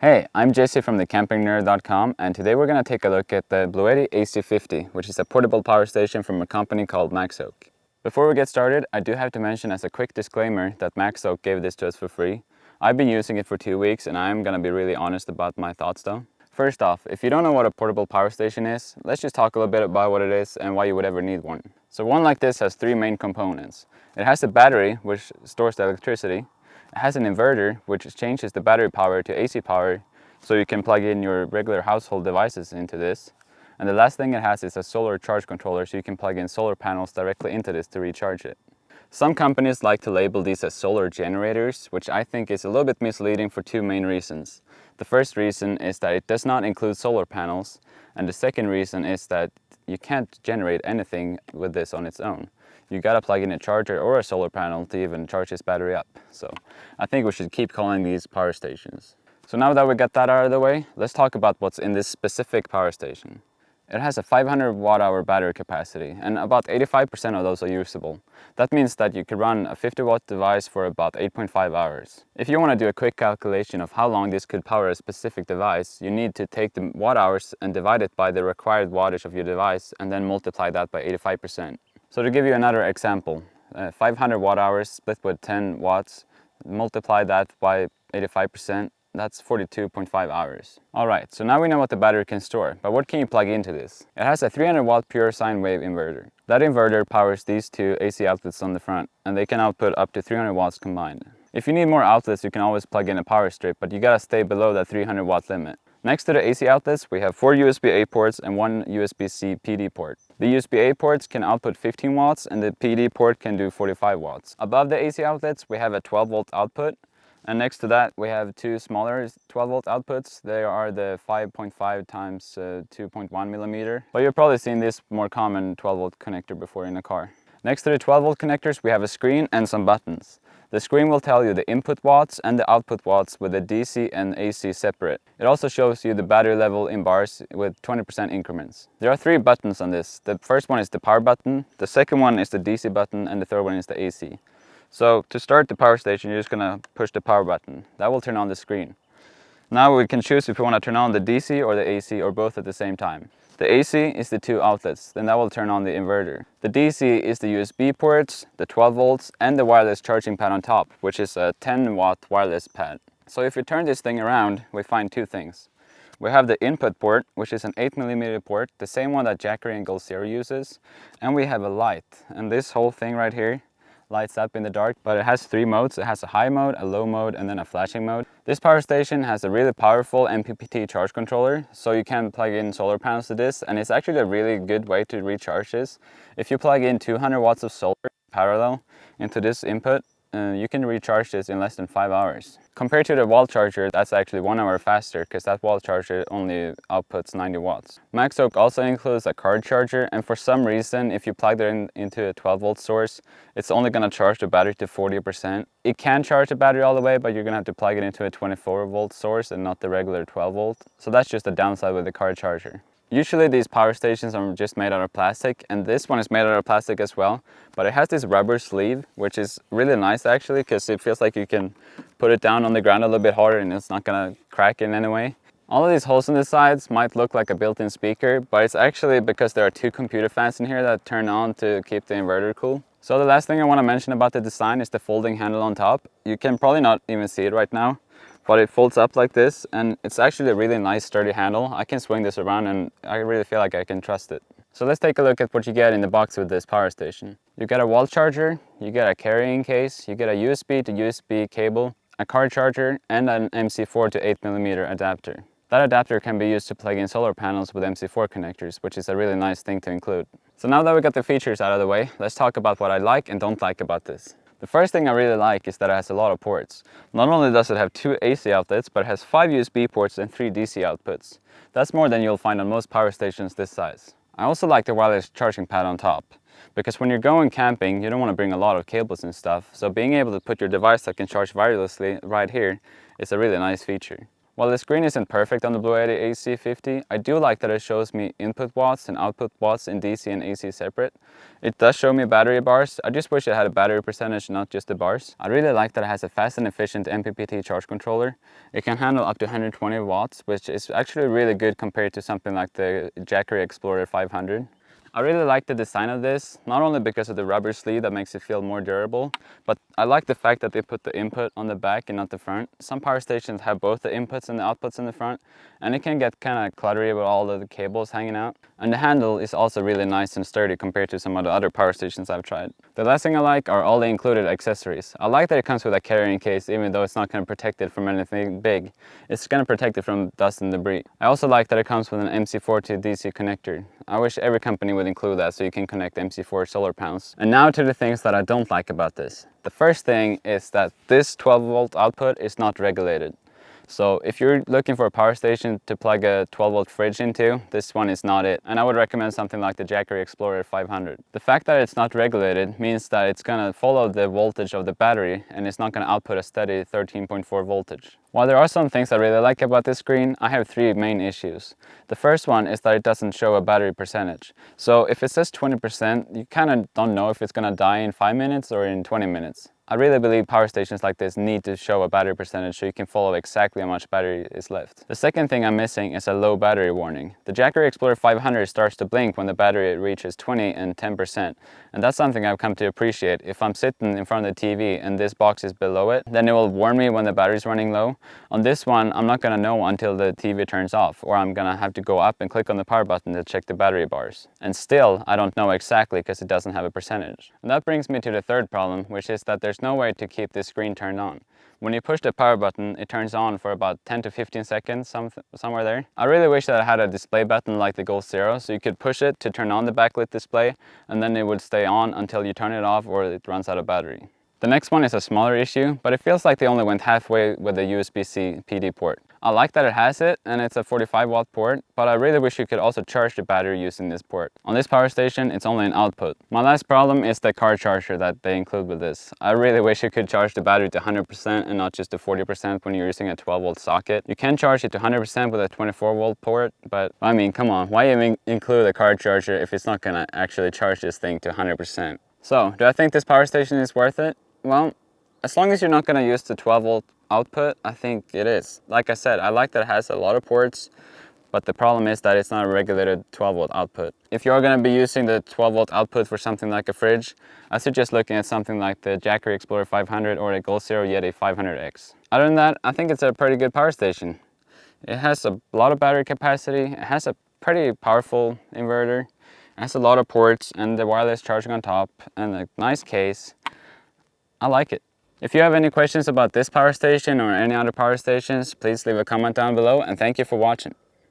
Hey, I'm Jesse from thecampingnerd.com, and today we're going to take a look at the Bluetti AC50, which is a portable power station from a company called Maxoak. Before we get started, I do have to mention as a quick disclaimer that Maxoak gave this to us for free. I've been using it for 2 weeks and I'm going to be really honest about my thoughts though. First off, if you don't know what a portable power station is, let's just talk a little bit about what it is and why you would ever need one. So one like this has 3 main components. It has a battery, which stores the electricity. It has an inverter, which changes the battery power to AC power, so you can plug in your regular household devices into this. And the last thing it has is a solar charge controller, so you can plug in solar panels directly into this to recharge it. Some companies like to label these as solar generators, which I think is a little bit misleading for 2 main reasons. The first reason is that it does not include solar panels, and the second reason is that you can't generate anything with this on its own. You gotta plug in a charger or a solar panel to even charge this battery up. So I think we should keep calling these power stations. So now that we got that out of the way, let's talk about what's in this specific power station. It has a 500 watt-hour battery capacity, and about 85% of those are usable. That means that you could run a 50-watt device for about 8.5 hours. If you want to do a quick calculation of how long this could power a specific device, you need to take the watt-hours and divide it by the required wattage of your device, and then multiply that by 85%. So to give you another example, 500 watt-hours split with 10 watts, multiply that by 85%, that's 42.5 hours. Alright, so now we know what the battery can store, but what can you plug into this? It has a 300 watt pure sine wave inverter. That inverter powers these 2 AC outlets on the front, and they can output up to 300 watts combined. If you need more outlets, you can always plug in a power strip, but you gotta stay below that 300 watt limit. Next to the AC outlets, we have 4 USB-A ports and 1 USB-C PD port. The USB-A ports can output 15 watts and the PD port can do 45 watts. Above the AC outlets, we have a 12 volt output. And next to that, we have 2 smaller 12 volt outputs. They are the 5.5 times 2.1 millimeter. But you've probably seen this more common 12 volt connector before in a car. Next to the 12 volt connectors, we have a screen and some buttons. The screen will tell you the input watts and the output watts with the DC and AC separate. It also shows you the battery level in bars with 20% increments. There are 3 buttons on this. The first one is the power button, the second one is the DC button, and the third one is the AC. So to start the power station, you're just gonna push the power button. That will turn on the screen. Now we can choose if we want to turn on the DC or the AC or both at the same time. The AC is the 2 outlets, then that will turn on the inverter. The DC is the USB ports, the 12 volts, and the wireless charging pad on top, which is a 10 watt wireless pad. So if we turn this thing around, we find 2 things. We have the input port, which is an 8mm port, the same one that Jackery and Goal Zero uses. And we have a light, and this whole thing right here lights up in the dark, but it has 3 modes. It has a high mode, a low mode, and then a flashing mode. This power station has a really powerful MPPT charge controller, so you can plug in solar panels to this, and it's actually a really good way to recharge this. If you plug in 200 watts of solar parallel into this input, you can recharge this in less than 5 hours. Compared to the wall charger, that's actually 1 hour faster because that wall charger only outputs 90 watts. Maxoak also includes a card charger, and for some reason, if you plug it into a 12 volt source, it's only going to charge the battery to 40%. It can charge the battery all the way, but you're going to have to plug it into a 24 volt source and not the regular 12 volt. So that's just a downside with the card charger. Usually these power stations are just made out of plastic, and this one is made out of plastic as well, but it has this rubber sleeve, which is really nice actually, because it feels like you can put it down on the ground a little bit harder and it's not gonna crack in any way. All of these holes in the sides might look like a built-in speaker, but it's actually because there are 2 computer fans in here that turn on to keep the inverter cool. So the last thing I want to mention about the design is the folding handle on top. You can probably not even see it right now, but it folds up like this, and it's actually a really nice sturdy handle. I can swing this around and I really feel like I can trust it. So let's take a look at what you get in the box with this power station. You get a wall charger, you get a carrying case, you get a USB to USB cable, a car charger, and an MC4 to 8mm adapter. That adapter can be used to plug in solar panels with MC4 connectors, which is a really nice thing to include. So now that we got the features out of the way, let's talk about what I like and don't like about this. The first thing I really like is that it has a lot of ports. Not only does it have 2 AC outlets, but it has 5 USB ports and 3 DC outputs. That's more than you'll find on most power stations this size. I also like the wireless charging pad on top, because when you're going camping, you don't want to bring a lot of cables and stuff, so being able to put your device that can charge wirelessly right here is a really nice feature. While the screen isn't perfect on the Bluetti AC50, I do like that it shows me input watts and output watts in DC and AC separate. It does show me battery bars. I just wish it had a battery percentage, not just the bars. I really like that it has a fast and efficient MPPT charge controller. It can handle up to 120 watts, which is actually really good compared to something like the Jackery Explorer 500. I really like the design of this, not only because of the rubber sleeve that makes it feel more durable, but I like the fact that they put the input on the back and not the front. Some power stations have both the inputs and the outputs in the front, and it can get kind of cluttery with all of the cables hanging out. And the handle is also really nice and sturdy compared to some of the other power stations I've tried. The last thing I like are all the included accessories. I like that it comes with a carrying case, even though it's not going to protect it from anything big. It's going to protect it from dust and debris. I also like that it comes with an MC4 to DC connector. I wish every company would include that so you can connect MC4 solar panels. And now to the things that I don't like about this. The first thing is that this 12-volt output is not regulated. So if you're looking for a power station to plug a 12-volt fridge into, this one is not it. And I would recommend something like the Jackery Explorer 500. The fact that it's not regulated means that it's going to follow the voltage of the battery and it's not going to output a steady 13.4 voltage. While there are some things I really like about this screen, I have three main issues. The first one is that it doesn't show a battery percentage. So if it says 20%, you kind of don't know if it's going to die in 5 minutes or in 20 minutes. I really believe power stations like this need to show a battery percentage so you can follow exactly how much battery is left. The second thing I'm missing is a low battery warning. The Jackery Explorer 500 starts to blink when the battery reaches 20 and 10%. And that's something I've come to appreciate. If I'm sitting in front of the TV and this box is below it, then it will warn me when the battery's running low. On this one, I'm not going to know until the TV turns off, or I'm going to have to go up and click on the power button to check the battery bars. And still, I don't know exactly because it doesn't have a percentage. And that brings me to the third problem, which is that there's no way to keep this screen turned on. When you push the power button, it turns on for about 10 to 15 seconds, somewhere there. I really wish that I had a display button like the Gold Zero, so you could push it to turn on the backlit display, and then it would stay on until you turn it off or it runs out of battery. The next one is a smaller issue, but it feels like they only went halfway with the USB-C PD port. I like that it has it, and it's a 45-watt port, but I really wish you could also charge the battery using this port. On this power station, it's only an output. My last problem is the car charger that they include with this. I really wish you could charge the battery to 100% and not just to 40% when you're using a 12-volt socket. You can charge it to 100% with a 24-volt port, but I mean, come on, why even include a car charger if it's not gonna actually charge this thing to 100%? So, do I think this power station is worth it? Well, as long as you're not going to use the 12-volt output, I think it is. Like I said, I like that it has a lot of ports, but the problem is that it's not a regulated 12-volt output. If you're going to be using the 12-volt output for something like a fridge, I suggest looking at something like the Jackery Explorer 500 or the Gold Zero Yeti 500X. Other than that, I think it's a pretty good power station. It has a lot of battery capacity, it has a pretty powerful inverter, it has a lot of ports and the wireless charging on top, and a nice case. I like it. If you have any questions about this power station or any other power stations, please leave a comment down below, and thank you for watching.